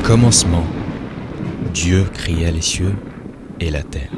commencement, Dieu créa les cieux et la terre.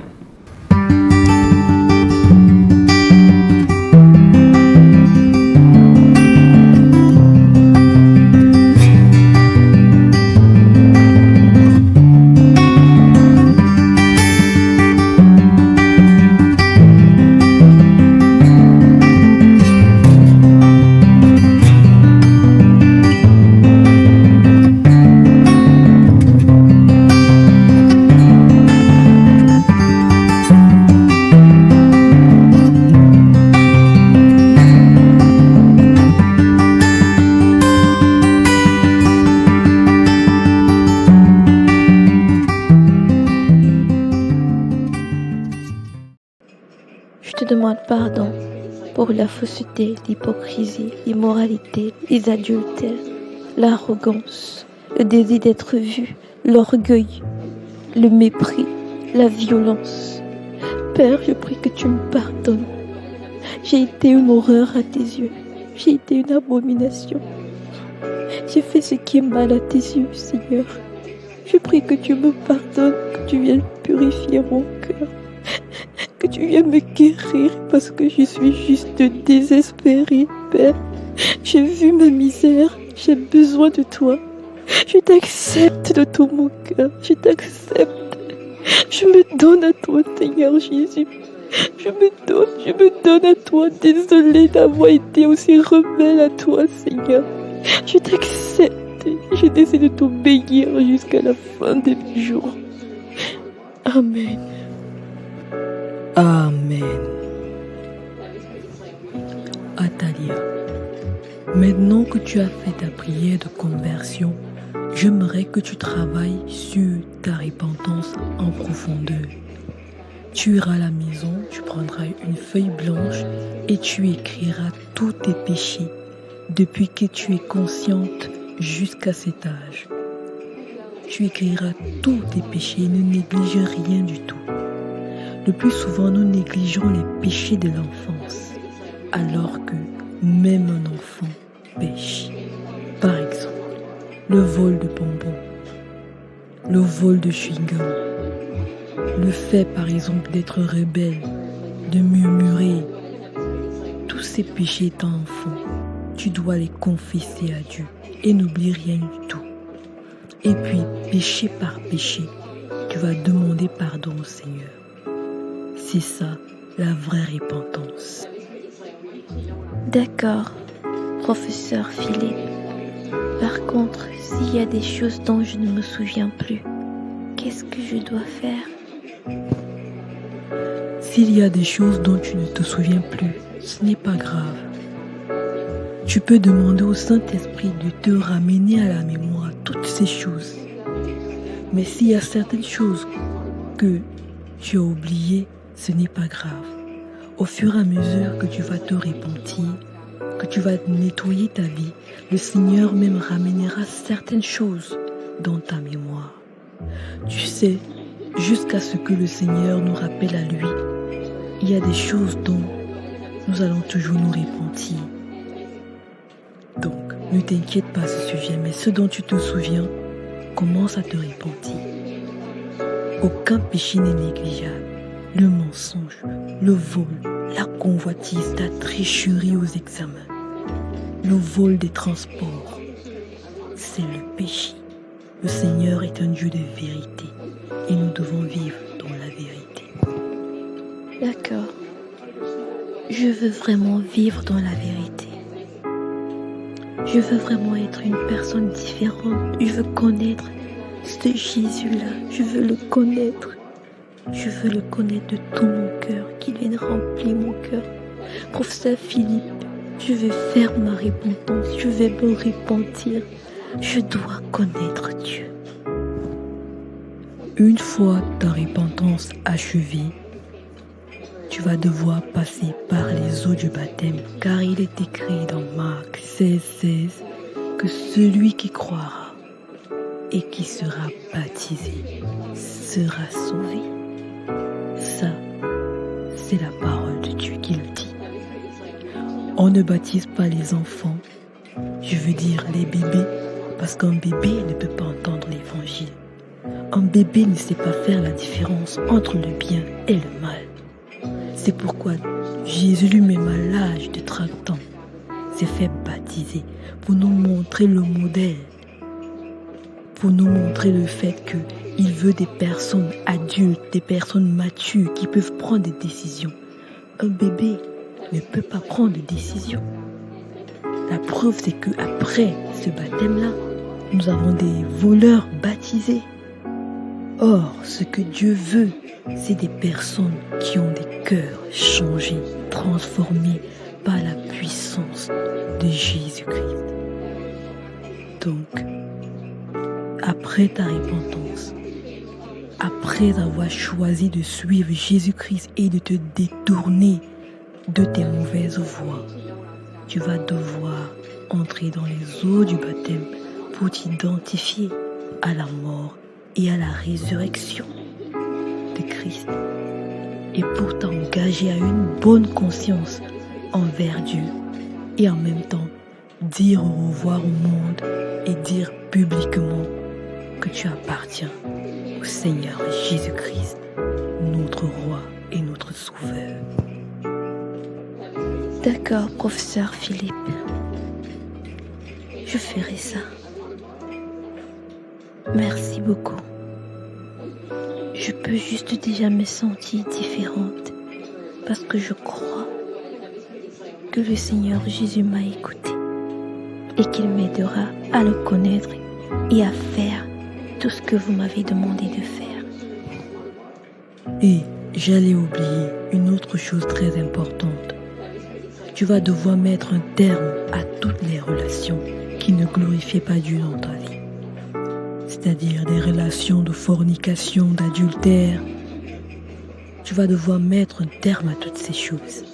Je te demande pardon pour la fausseté, l'hypocrisie, l'immoralité, les adultères, l'arrogance, le désir d'être vu, l'orgueil, le mépris, la violence. Père, je prie que tu me pardonnes. J'ai été une horreur à tes yeux. J'ai été une abomination. J'ai fait ce qui est mal à tes yeux, Seigneur. Je prie que tu me pardonnes, que tu viennes purifier mon cœur. Que tu viennes me guérir parce que je suis juste désespérée, Père. J'ai vu ma misère, j'ai besoin de toi. Je t'accepte de tout mon cœur, je t'accepte. Je me donne à toi, Seigneur Jésus. Je me donne à toi. Désolée d'avoir été aussi rebelle à toi, Seigneur. Je t'accepte. Je décide de t'obéir jusqu'à la fin de mes jours. Amen. Amen. Athalia, maintenant que tu as fait ta prière de conversion, j'aimerais que tu travailles sur ta repentance en profondeur. Tu iras à la maison, tu prendras une feuille blanche et tu écriras tous tes péchés depuis que tu es consciente jusqu'à cet âge. Tu écriras tous tes péchés et ne néglige rien du tout. Le plus souvent, nous négligeons les péchés de l'enfance, alors que même un enfant pêche. Par exemple, le vol de bonbons, le vol de chewing-gum, le fait par exemple d'être rebelle, de murmurer. Tous ces péchés étant enfant, tu dois les confesser à Dieu et n'oublie rien du tout. Et puis, péché par péché, tu vas demander pardon au Seigneur. C'est ça, la vraie repentance. D'accord, professeur Philippe. Par contre, s'il y a des choses dont je ne me souviens plus, qu'est-ce que je dois faire? S'il y a des choses dont tu ne te souviens plus, ce n'est pas grave. Tu peux demander au Saint-Esprit de te ramener à la mémoire toutes ces choses. Mais s'il y a certaines choses que tu as oubliées, ce n'est pas grave. Au fur et à mesure que tu vas te repentir, que tu vas nettoyer ta vie, le Seigneur même ramènera certaines choses dans ta mémoire. Tu sais, jusqu'à ce que le Seigneur nous rappelle à lui, il y a des choses dont nous allons toujours nous repentir. Donc, ne t'inquiète pas à ce sujet, mais ce dont tu te souviens, commence à te repentir. Aucun péché n'est négligeable. Le mensonge, le vol, la convoitise, la tricherie aux examens, le vol des transports, c'est le péché. Le Seigneur est un Dieu de vérité et nous devons vivre dans la vérité. D'accord. Je veux vraiment vivre dans la vérité. Je veux vraiment être une personne différente. Je veux connaître ce Jésus-là. Je veux le connaître. Je veux le connaître de tout mon cœur, qu'il vienne remplir mon cœur. Professeur Philippe, je vais faire ma repentance, je vais me repentir. Je dois connaître Dieu. Une fois ta repentance achevée, tu vas devoir passer par les eaux du baptême, car il est écrit dans Marc 16:16 que celui qui croira et qui sera baptisé sera sauvé. Ça, c'est la parole de Dieu qui le dit. On ne baptise pas les enfants, je veux dire les bébés, Parce qu'un bébé ne peut pas entendre l'évangile. Un bébé ne sait pas faire la différence entre le bien et le mal. C'est pourquoi Jésus lui-même à l'âge de 30 ans s'est fait baptiser pour nous montrer le modèle, pour nous montrer le fait qu'il veut des personnes adultes, des personnes matures qui peuvent prendre des décisions. Un bébé ne peut pas prendre de décisions. La preuve, c'est qu'après ce baptême-là, nous avons des voleurs baptisés. Or, ce que Dieu veut, c'est des personnes qui ont des cœurs changés, transformés par la puissance de Jésus-Christ. Donc, après ta repentance, après avoir choisi de suivre Jésus-Christ et de te détourner de tes mauvaises voies, tu vas devoir entrer dans les eaux du baptême pour t'identifier à la mort et à la résurrection de Christ et pour t'engager à une bonne conscience envers Dieu et en même temps dire au revoir au monde et dire publiquement que tu appartiens au Seigneur Jésus-Christ, notre roi et notre sauveur. D'accord, professeur Philippe. Je ferai ça. Merci beaucoup. Je peux juste déjà me sentir différente parce que je crois que le Seigneur Jésus m'a écouté et qu'il m'aidera à le connaître et à faire tout ce que vous m'avez demandé de faire. Et j'allais oublier une autre chose très importante. Tu vas devoir mettre un terme à toutes les relations qui ne glorifient pas Dieu dans ta vie. C'est-à-dire des relations de fornication, d'adultère. Tu vas devoir mettre un terme à toutes ces choses.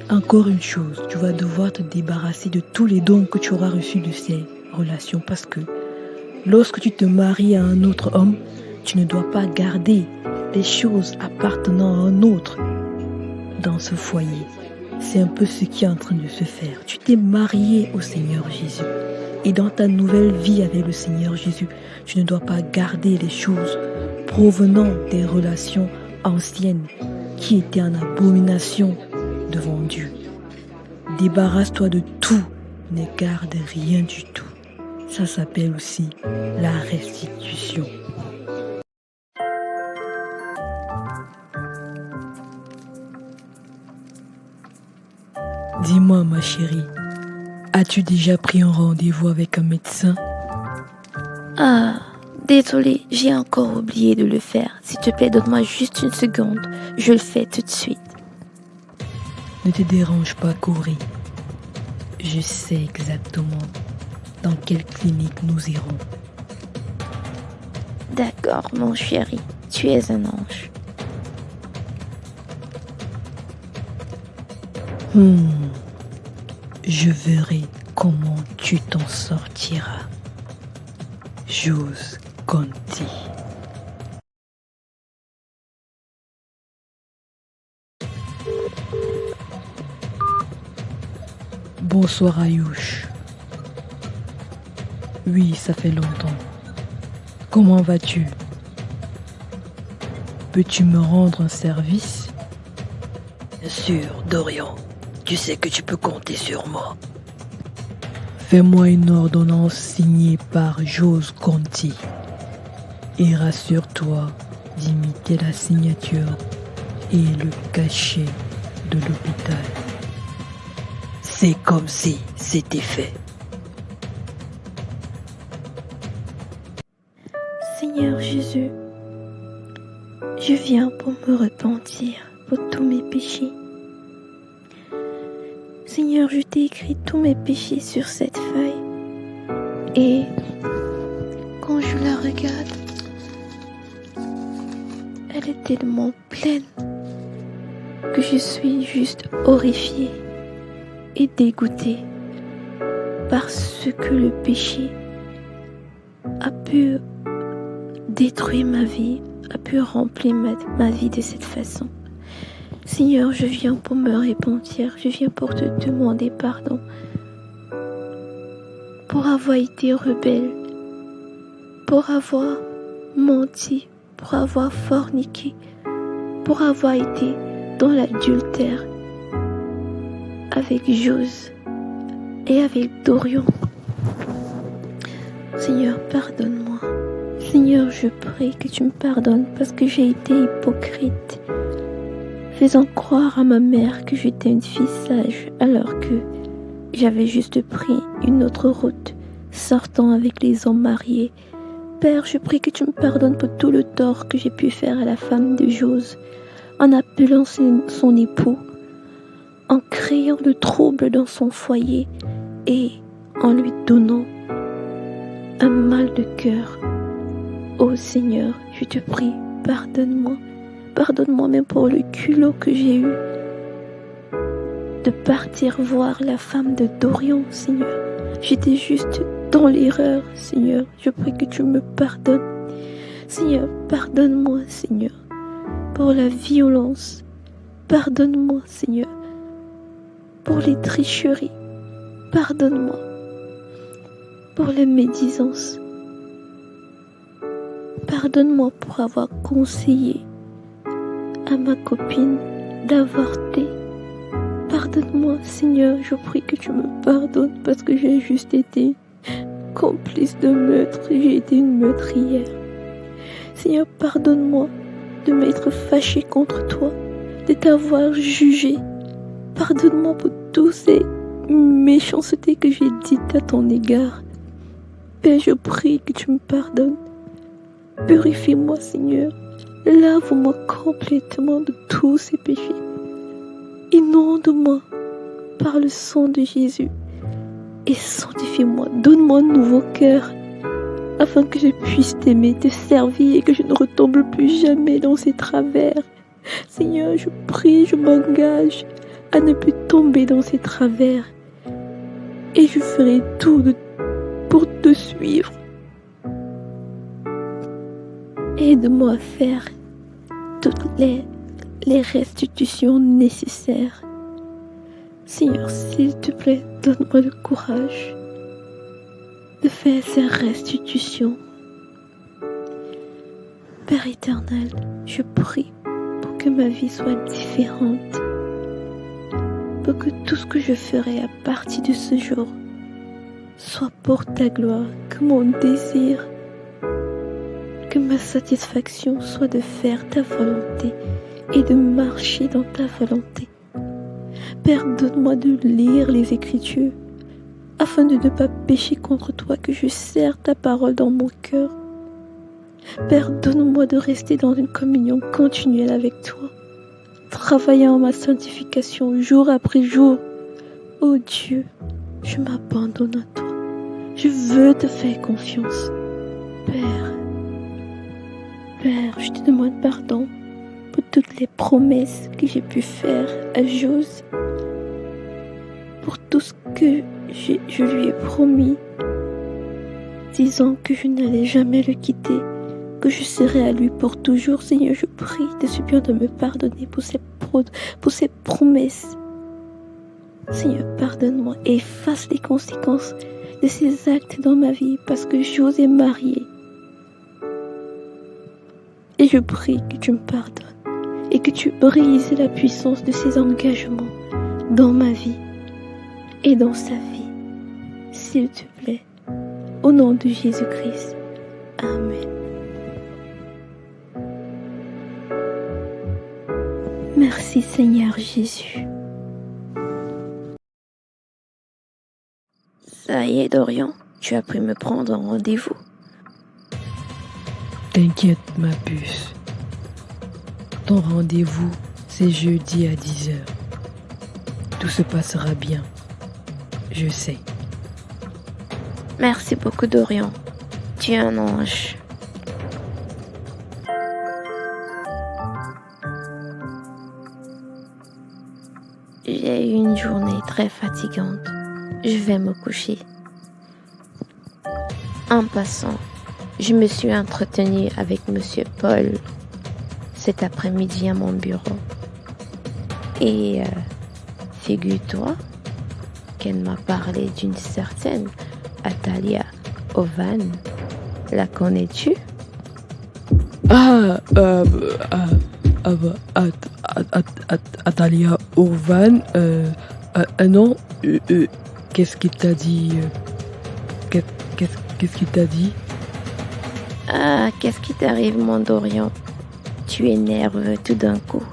Encore une chose, tu vas devoir te débarrasser de tous les dons que tu auras reçus de ces relations parce que lorsque tu te maries à un autre homme, tu ne dois pas garder les choses appartenant à un autre dans ce foyer. C'est un peu ce qui est en train de se faire. Tu t'es marié au Seigneur Jésus. Et dans ta nouvelle vie avec le Seigneur Jésus, tu ne dois pas garder les choses provenant des relations anciennes qui étaient en abomination devant Dieu. Débarrasse-toi de tout, ne garde rien du tout. Ça s'appelle aussi la restitution. Dis-moi, ma chérie, as-tu déjà pris un rendez-vous avec un médecin? Ah, désolée, j'ai encore oublié de le faire. S'il te plaît, donne-moi juste une seconde. Je le fais tout de suite. Ne te dérange pas, Corey. Je sais exactement dans quelle clinique nous irons. D'accord, mon chéri, tu es un ange. Je verrai comment tu t'en sortiras. Jose Conti. Bonsoir Ayush. Oui, ça fait longtemps. Comment vas-tu? Peux-tu me rendre un service? Bien sûr, Dorian. Tu sais que tu peux compter sur moi. Fais-moi une ordonnance signée par Jose Conti. Et rassure-toi d'imiter la signature et le cachet de l'hôpital. C'est comme si c'était fait. Seigneur Jésus, je viens pour me repentir pour tous mes péchés. Seigneur, je t'ai écrit tous mes péchés sur cette feuille. Et quand je la regarde, elle est tellement pleine que je suis juste horrifiée et dégoûtée par ce que le péché a pu détruire ma vie, a pu remplir ma vie de cette façon. Seigneur, je viens pour me repentir, je viens pour te demander pardon pour avoir été rebelle, pour avoir menti, pour avoir forniqué, pour avoir été dans l'adultère avec Jose et avec Dorian. Seigneur, pardonne-moi. Seigneur, je prie que tu me pardonnes parce que j'ai été hypocrite, faisant croire à ma mère que j'étais une fille sage alors que j'avais juste pris une autre route, sortant avec les hommes mariés. Père, je prie que tu me pardonnes pour tout le tort que j'ai pu faire à la femme de Jose, en appelant son époux, en créant le trouble dans son foyer et en lui donnant un mal de cœur. Ô Seigneur, je te prie, pardonne-moi. Pardonne-moi même pour le culot que j'ai eu de partir voir la femme de Dorian, Seigneur. J'étais juste dans l'erreur, Seigneur. Je prie que tu me pardonnes. Seigneur, pardonne-moi, Seigneur, pour la violence. Pardonne-moi, Seigneur, pour les tricheries. Pardonne-moi pour la médisance. Pardonne-moi pour avoir conseillé à ma copine d'avorter. Pardonne-moi, Seigneur, je prie que tu me pardonnes parce que j'ai juste été complice de meurtre. J'ai été une meurtrière. Seigneur, pardonne-moi de m'être fâchée contre toi, de t'avoir jugé. Pardonne-moi pour toutes ces méchancetés que j'ai dites à ton égard. Père, je prie que tu me pardonnes. Purifie-moi, Seigneur. Lave-moi complètement de tous ces péchés. Inonde-moi par le sang de Jésus et sanctifie-moi. Donne-moi un nouveau cœur afin que je puisse t'aimer, te servir et que je ne retombe plus jamais dans ces travers. Seigneur, je prie, je m'engage à ne plus tomber dans ces travers et je ferai tout pour te suivre. Aide-moi à faire toutes les restitutions nécessaires. Seigneur, s'il te plaît, donne-moi le courage de faire ces restitutions. Père éternel, je prie pour que ma vie soit différente, pour que tout ce que je ferai à partir de ce jour soit pour ta gloire, que mon désir, que ma satisfaction soit de faire ta volonté et de marcher dans ta volonté. Père, donne-moi de lire les Écritures afin de ne pas pécher contre toi, que je serre ta parole dans mon cœur. Père, donne-moi de rester dans une communion continuelle avec toi, travaillant ma sanctification jour après jour. Oh Dieu, je m'abandonne à toi. Je veux te faire confiance. Père, je te demande pardon pour toutes les promesses que j'ai pu faire à Jose, pour tout ce que je lui ai promis, disant que je n'allais jamais le quitter, que je serais à lui pour toujours. Seigneur, je prie, te supplie de me pardonner pour ces promesses. Seigneur, pardonne-moi et efface les conséquences de ces actes dans ma vie, parce que Jose est marié. Et je prie que tu me pardonnes et que tu brises la puissance de ces engagements dans ma vie et dans sa vie. S'il te plaît, au nom de Jésus-Christ. Amen. Merci Seigneur Jésus. Ça y est Dorian, tu as pu me prendre en rendez-vous. T'inquiète ma puce. Ton rendez-vous, c'est jeudi à 10h. Tout se passera bien. Je sais. Merci beaucoup Dorian. Tu es un ange. J'ai eu une journée très fatigante. Je vais me coucher. En passant, je me suis entretenue avec Monsieur Paul cet après-midi à mon bureau. Et figure-toi qu'elle m'a parlé d'une certaine Atalia Ovan. La connais-tu? Atalia Ovan, non, qu'est-ce qu'il t'a dit? Qu'est-ce qu'il t'a dit? Ah, qu'est-ce qui t'arrive, mon Dorian? Tu énerves tout d'un coup.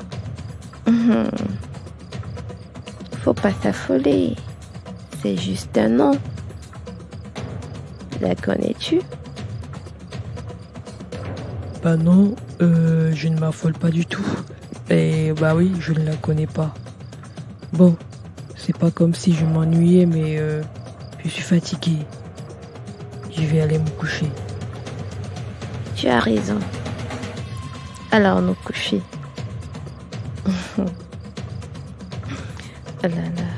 Faut pas s'affoler. C'est juste un nom. La connais-tu? Bah non, je ne m'affole pas du tout. Et bah oui, je ne la connais pas. Bon, c'est pas comme si je m'ennuyais, mais je suis fatigué. Je vais aller me coucher. Tu as raison. Alors nous coucher. Ah là là.